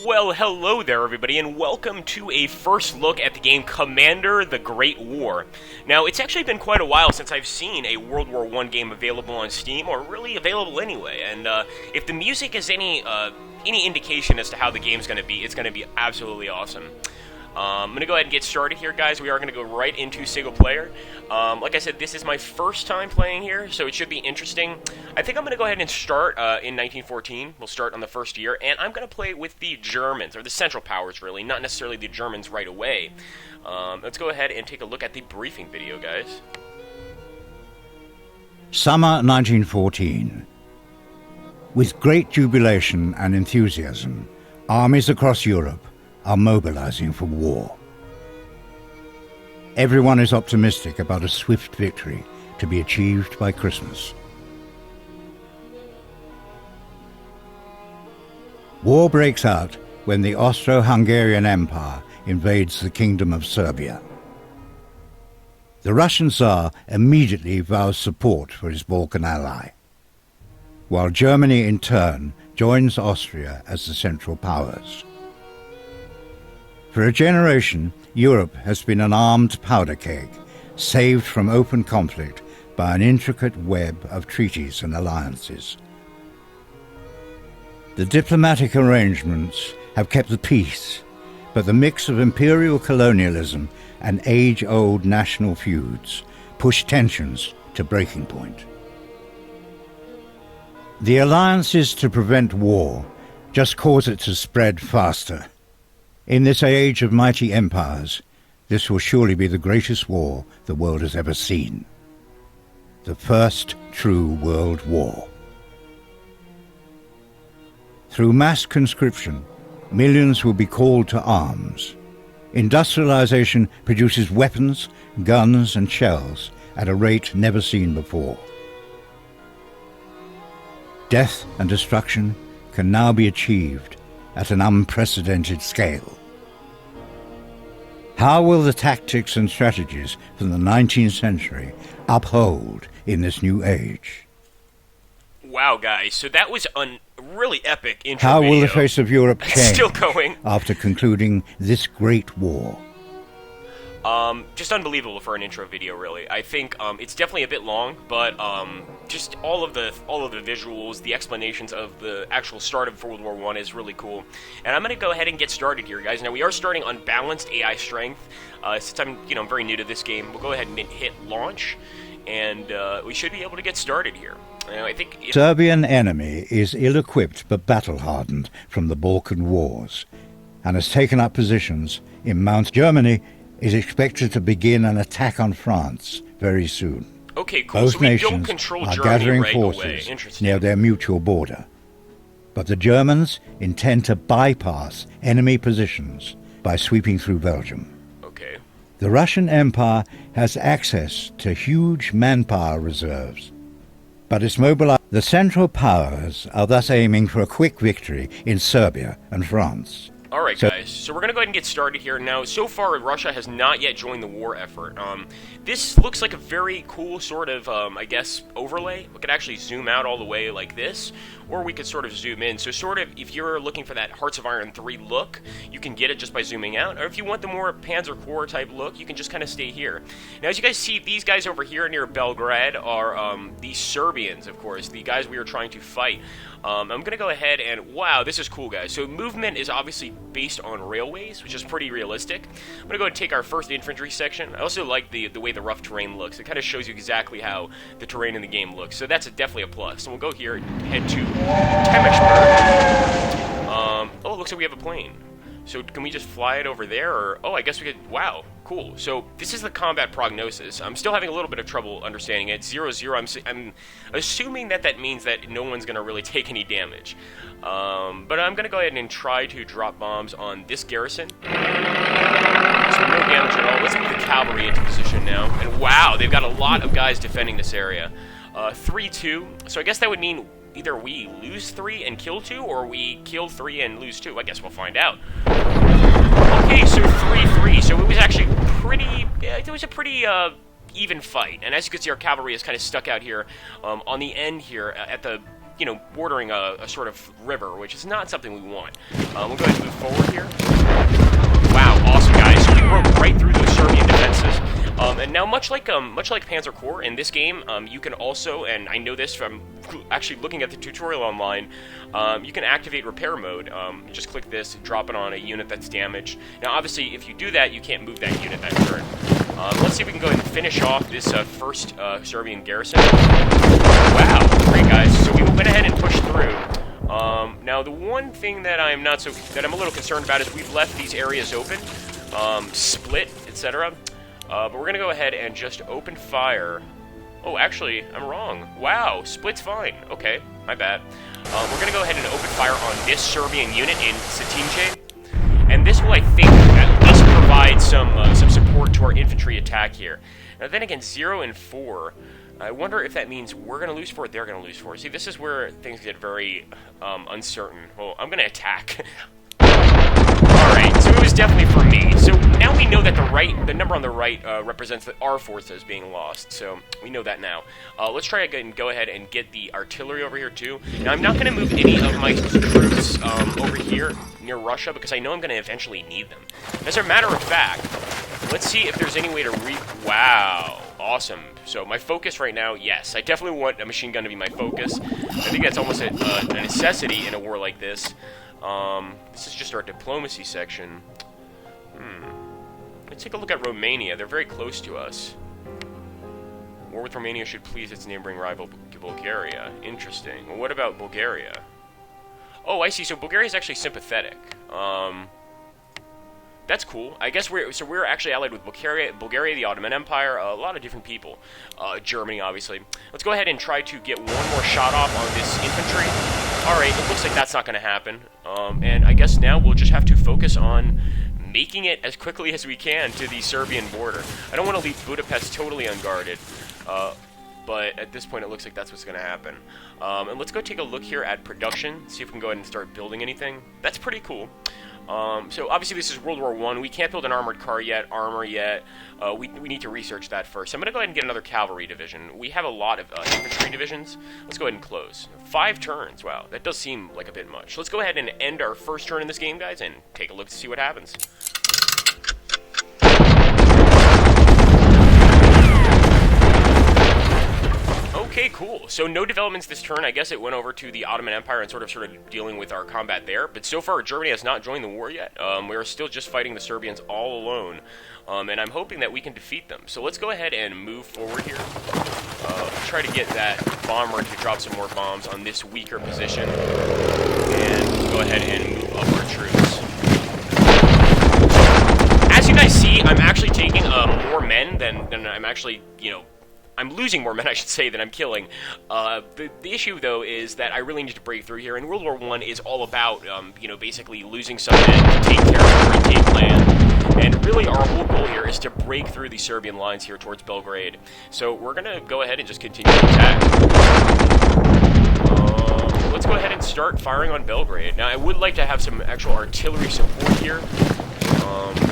Well, hello there, everybody, and welcome to a first look at the game Commander: The Great War. Now, it's actually been quite a while since I've seen a World War I game available on Steam, or really available anyway, and if the music is any indication as to how the game's going to be, it's going to be absolutely awesome. I'm going to go ahead and get started here, guys. We are going to go right into single player. Like I said, this is my first time playing here, so it should be interesting. I think I'm going to go ahead and start in 1914. We'll start on the first year, and I'm going to play with the Germans, or the Central Powers, really, not necessarily the Germans right away. Let's go ahead and take a look at the briefing video, guys. Summer 1914. With great jubilation and enthusiasm, armies across Europe are mobilizing for war. Everyone is optimistic about a swift victory to be achieved by Christmas. War breaks out when the Austro-Hungarian Empire invades the Kingdom of Serbia. The Russian Tsar immediately vows support for his Balkan ally, while Germany in turn joins Austria as the Central Powers. For a generation, Europe has been an armed powder keg, saved from open conflict by an intricate web of treaties and alliances. The diplomatic arrangements have kept the peace, but the mix of imperial colonialism and age-old national feuds pushed tensions to breaking point. The alliances to prevent war just cause it to spread faster. In this age of mighty empires, this will surely be the greatest war the world has ever seen. The first true world war. Through mass conscription, millions will be called to arms. Industrialization produces weapons, guns, and shells at a rate never seen before. Death and destruction can now be achieved at an unprecedented scale. How will the tactics and strategies from the 19th century uphold in this new age? Wow, guys, so that was a really epic intro How video. will the face of Europe change Still going. after concluding this great war? Just unbelievable for an intro video, really. I think it's definitely a bit long, but just all of the visuals, the explanations of the actual start of World War I is really cool. And I'm gonna go ahead and get started here, guys. Now we are starting on balanced AI strength. Since I'm very new to this game, we'll go ahead and hit launch, and we should be able to get started here. I think Serbian enemy is ill-equipped but battle-hardened from the Balkan Wars, and has taken up positions in Mount Germany. Is expected to begin an attack on France very soon. Okay, cool. Both So we nations don't control are Germany gathering right away. forces Interesting. near their mutual border. But the Germans intend to bypass enemy positions by sweeping through Belgium. Okay. The Russian Empire has access to huge manpower reserves, but it's mobilized. The Central Powers are thus aiming for a quick victory in Serbia and France. Alright, guys, so we're going to go ahead and get started here. Now, so far, Russia has not yet joined the war effort. This looks like a very cool sort of, I guess, overlay. We could actually zoom out all the way like this, or we could sort of zoom in. So sort of, if you're looking for that Hearts of Iron 3 look, you can get it just by zooming out. Or if you want the more Panzer Corps type look, you can just kind of stay here. Now, as you guys see, these guys over here near Belgrade are the Serbians, of course, the guys we are trying to fight. I'm going to go ahead and, wow, this is cool, guys. So movement is obviously based on railways, which is pretty realistic. I'm going to go and take our first infantry section. I also like the way the rough terrain looks. It kind of shows you exactly how the terrain in the game looks. So that's definitely a plus. So we'll go here and head to Temeshburg. Oh, it looks like we have a plane. So can we just fly it over there, or... Oh, I guess we could... Wow, cool. So this is the combat prognosis. I'm still having a little bit of trouble understanding it. 0-0, I'm assuming that means that no one's going to really take any damage. But I'm going to go ahead and try to drop bombs on this garrison. So no damage at all. Let's move the cavalry into position now. And wow, they've got a lot of guys defending this area. 3-2. So I guess that would mean... either we lose 3 and kill 2, or we kill 3 and lose 2. I guess we'll find out. Okay, so 3-3. So it was actually pretty... it was a pretty even fight. And as you can see, our cavalry is kind of stuck out here on the end here at the you know, bordering a sort of river, which is not something we want. We'll go ahead and move forward here. Wow, awesome, guys. So we broke right through those Serbian defenses. And now, much like Panzer Corps, in this game, you can also, and I know this from actually looking at the tutorial online, you can activate repair mode. Just click this, drop it on a unit that's damaged. Now, obviously, if you do that, you can't move that unit that turn. Let's see if we can go ahead and finish off this first Serbian garrison. Wow, great, guys. So we went ahead and pushed through. Now, the one thing that I'm a little concerned about is we've left these areas open, split, etc. But we're going to go ahead and just open fire. Oh, actually, I'm wrong. Wow, split's fine. Okay, my bad. We're going to go ahead and open fire on this Serbian unit in Cetinje. And this will, I think, at least provide some support to our infantry attack here. Now, then again, 0 and 4. I wonder if that means we're going to lose 4, they're going to lose 4. See, this is where things get very uncertain. Well, I'm going to attack. Alright, so it was definitely for me. So now we know that the number on the right represents our forces being lost. So we know that now. Let's try again and go ahead and get the artillery over here too. Now I'm not going to move any of my troops over here near Russia because I know I'm going to eventually need them. As a matter of fact, let's see if there's any way to Wow, awesome. So my focus right now, yes, I definitely want a machine gun to be my focus. I think that's almost a necessity in a war like this. This is just our diplomacy section. Let's take a look at Romania. They're very close to us. War with Romania should please its neighboring rival, Bulgaria. Interesting. Well, what about Bulgaria? Oh, I see. So Bulgaria is actually sympathetic. That's cool. I guess we're actually allied with Bulgaria, the Ottoman Empire, a lot of different people. Germany, obviously. Let's go ahead and try to get one more shot off on this infantry. Alright, it looks like that's not going to happen. And I guess now we'll just have to focus on making it as quickly as we can to the Serbian border. I don't want to leave Budapest totally unguarded. But at this point it looks like that's what's going to happen. And let's go take a look here at production, see if we can go ahead and start building anything. That's pretty cool. So obviously this is World War I. We can't build an armored car yet, armor yet. We need to research that first. I'm going to go ahead and get another cavalry division. We have a lot of infantry divisions. Let's go ahead and close. 5 turns. Wow, that does seem like a bit much. Let's go ahead and end our first turn in this game, guys, and take a look to see what happens. Okay, cool. So no developments this turn. I guess it went over to the Ottoman Empire and sort of dealing with our combat there. But so far, Germany has not joined the war yet. We're still just fighting the Serbians all alone. And I'm hoping that we can defeat them. So let's go ahead and move forward here. Try to get that bomber to drop some more bombs on this weaker position. And go ahead and move up our troops. As you guys see, I'm actually taking more men than I'm actually, I'm losing more men, I should say, than I'm killing. The issue, though, is that I really need to break through here, and World War I is all about, basically losing some men to take territory, take land. And really, our whole goal here is to break through the Serbian lines here towards Belgrade. So we're going to go ahead and just continue to attack. Let's go ahead and start firing on Belgrade. Now, I would like to have some actual artillery support here.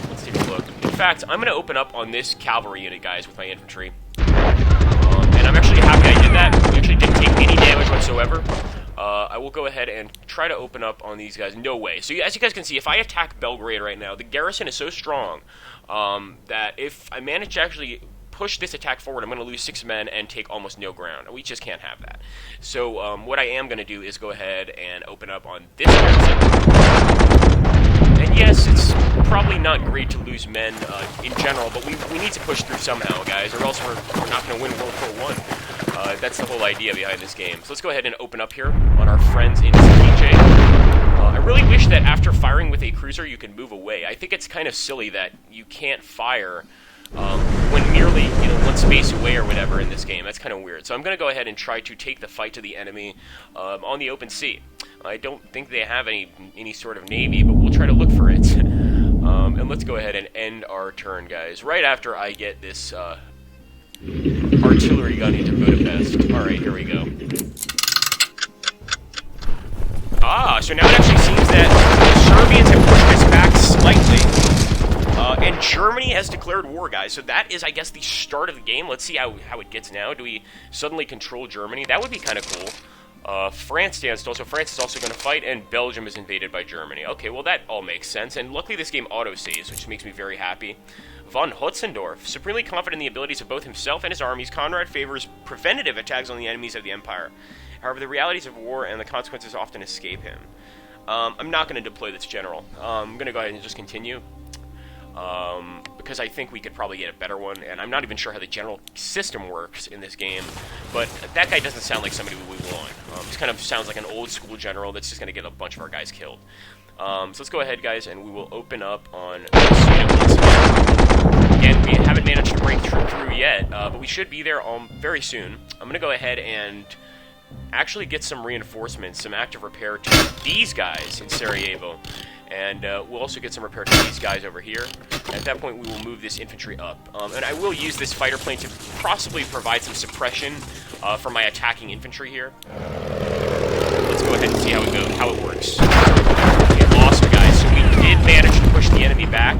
Let's take a look. In fact, I'm going to open up on this cavalry unit, guys, with my infantry. And I'm actually happy I did that. We actually didn't take any damage whatsoever. I will go ahead and try to open up on these guys. No way. So as you guys can see, if I attack Belgrade right now, the garrison is so strong that if I manage to actually push this attack forward, I'm going to lose 6 men and take almost no ground. We just can't have that. So what I am going to do is go ahead and open up on this garrison. And yes, it's probably not great to lose men in general, but we need to push through somehow, guys, or else we're not going to win World War I. That's the whole idea behind this game. So let's go ahead and open up here on our friends in CJ. I really wish that after firing with a cruiser, you can move away. I think it's kind of silly that you can't fire when merely, one space away or whatever in this game. That's kind of weird. So I'm going to go ahead and try to take the fight to the enemy on the open sea. I don't think they have any sort of navy, but we'll try to look for it. And let's go ahead and end our turn, guys, right after I get this artillery gun into Budapest. Alright, here we go. So now it actually seems that the Serbians have pushed us back slightly. And Germany has declared war, guys. So that is, I guess, the start of the game. Let's see how it gets now. Do we suddenly control Germany? That would be kind of cool. France stands still, so France is also going to fight, and Belgium is invaded by Germany. Okay, well that all makes sense, and luckily this game auto-saves, which makes me very happy. Von Hotzendorf, supremely confident in the abilities of both himself and his armies, Conrad favors preventative attacks on the enemies of the Empire. However, the realities of war and the consequences often escape him. I'm not going to deploy this general. I'm going to go ahead and just continue. Because I think we could probably get a better one, and I'm not even sure how the general system works in this game, but that guy doesn't sound like somebody we want. This kind of sounds like an old school general that's just going to get a bunch of our guys killed. So let's go ahead, guys, and we will open up on this unit once again. Again, we haven't managed to break through yet, but we should be there very soon. I'm going to go ahead and actually get some reinforcements, some active repair to these guys in Sarajevo. And we'll also get some repair to these guys over here. At that point, we will move this infantry up. And I will use this fighter plane to possibly provide some suppression for my attacking infantry here. Let's go ahead and see how it works. Okay, awesome, guys. So we did manage to push the enemy back.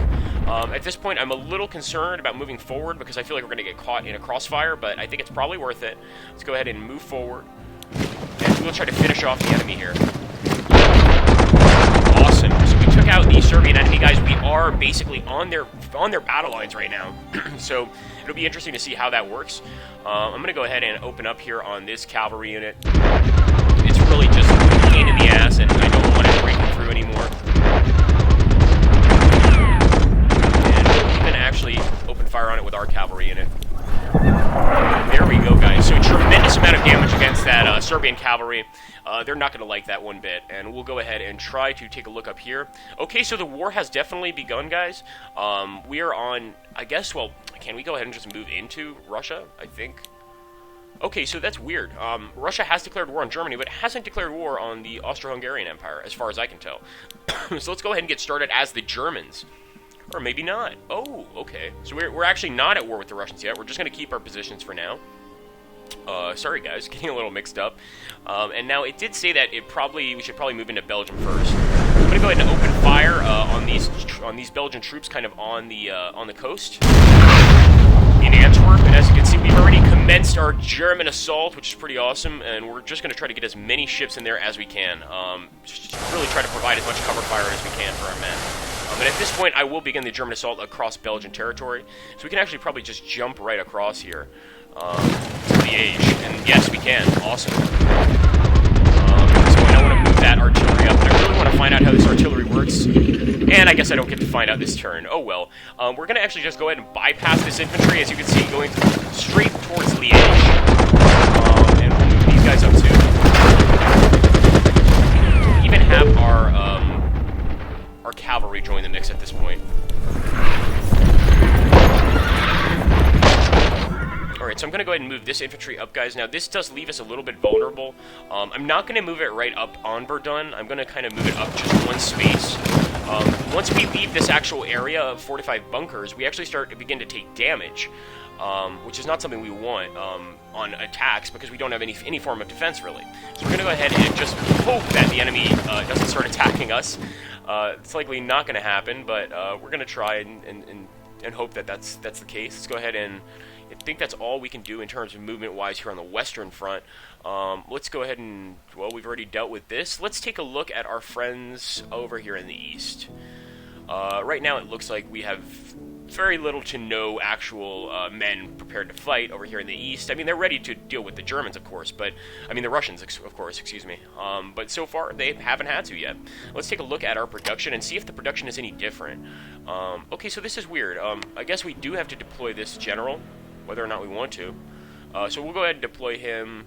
At this point, I'm a little concerned about moving forward because I feel like we're going to get caught in a crossfire, but I think it's probably worth it. Let's go ahead and move forward. And we'll try to finish off the enemy here. Awesome. So we took out the Serbian enemy, guys. We are basically on their battle lines right now. So it'll be interesting to see how that works. I'm going to go ahead and open up here on this cavalry unit. It's really just a pain in the ass, and I don't want it breaking through anymore. And we'll even actually open fire on it with our cavalry unit. There we go, guys. So a tremendous amount of damage against that Serbian cavalry. They're not going to like that one bit. And we'll go ahead and try to take a look up here. Okay, so the war has definitely begun, guys. We are on, I guess, well, can we go ahead and just move into Russia, I think? Okay, so that's weird. Russia has declared war on Germany, but hasn't declared war on the Austro-Hungarian Empire, as far as I can tell. So let's go ahead and get started as the Germans. Or maybe not. Oh, okay. So we're actually not at war with the Russians yet. We're just going to keep our positions for now. Sorry, guys. Getting a little mixed up. And now it did say that we should probably move into Belgium first. I'm going to go ahead and open fire on these Belgian troops kind of on the coast in Antwerp. And as you can see, we've already commenced our German assault, which is pretty awesome. And we're just going to try to get as many ships in there as we can. Just really try to provide as much cover fire as we can for our men. And at this point, I will begin the German assault across Belgian territory. So we can actually probably just jump right across here to Liège. And yes, we can. Awesome. At this point, I want to move that artillery up. And I really want to find out how this artillery works. And I guess I don't get to find out this turn. Oh, well. We're going to actually just go ahead and bypass this infantry, as you can see, going straight towards Liège. And we'll move these guys up, too. We even have our cavalry join the mix at this point. Alright, so I'm going to go ahead and move this infantry up, guys. Now, this does leave us a little bit vulnerable. I'm not going to move it right up on Verdun. I'm going to kind of move it up just one space. Once we leave this actual area of fortified bunkers, we actually begin to take damage, which is not something we want on attacks because we don't have any form of defense, really. So we're going to go ahead and just hope that the enemy doesn't start attacking us. It's likely not going to happen, but we're going to try and hope that that's the case. Let's go ahead and I think that's all we can do in terms of movement-wise here on the Western Front. Let's go ahead and, well, we've already dealt with this. Let's take a look at our friends over here in the East. Right now it looks like we have very little to no actual men prepared to fight over here in the East. I mean, they're ready to deal with the Germans, of course, but, I mean, the Russians, of course, excuse me. But so far, they haven't had to yet. Let's take a look at our production and see if the production is any different. Okay, so this is weird. I guess we do have to deploy this general, whether or not we want to. So we'll go ahead and deploy him.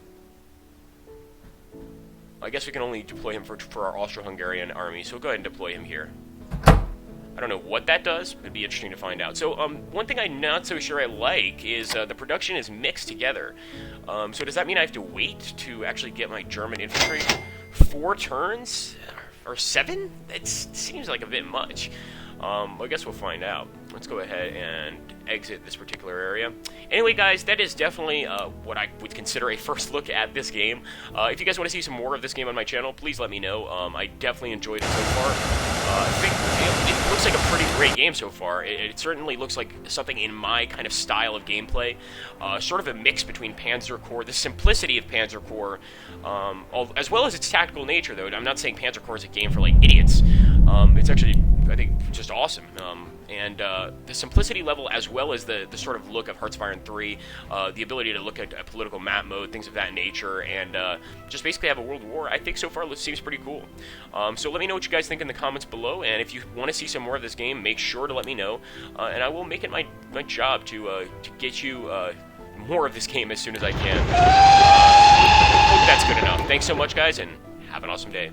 I guess we can only deploy him for our Austro-Hungarian army, so we'll go ahead and deploy him here. I don't know what that does. It'd be interesting to find out. So, one thing I'm not so sure I like is the production is mixed together. So does that mean I have to wait to actually get my German infantry? 4 turns? Or 7? It seems like a bit much. I guess we'll find out. Let's go ahead and exit this particular area. Anyway, guys, that is definitely what I would consider a first look at this game. If you guys want to see some more of this game on my channel, please let me know. I definitely enjoyed it so far. I think it looks like a pretty great game so far. It certainly looks like something in my kind of style of gameplay, sort of a mix between Panzer Corps, the simplicity of Panzer Corps, as well as its tactical nature, though. I'm not saying Panzer Corps is a game for, like, idiots. It's actually, I think, just awesome. And the simplicity level, as well as the sort of look of Hearts-Fire 3, the ability to look at a political map mode, things of that nature, and just basically have a world war, I think so far seems pretty cool. So let me know what you guys think in the comments below, and if you want to see some more of this game, make sure to let me know, and I will make it my job to get you more of this game as soon as I can. Hope that's good enough. Thanks so much, guys, and have an awesome day.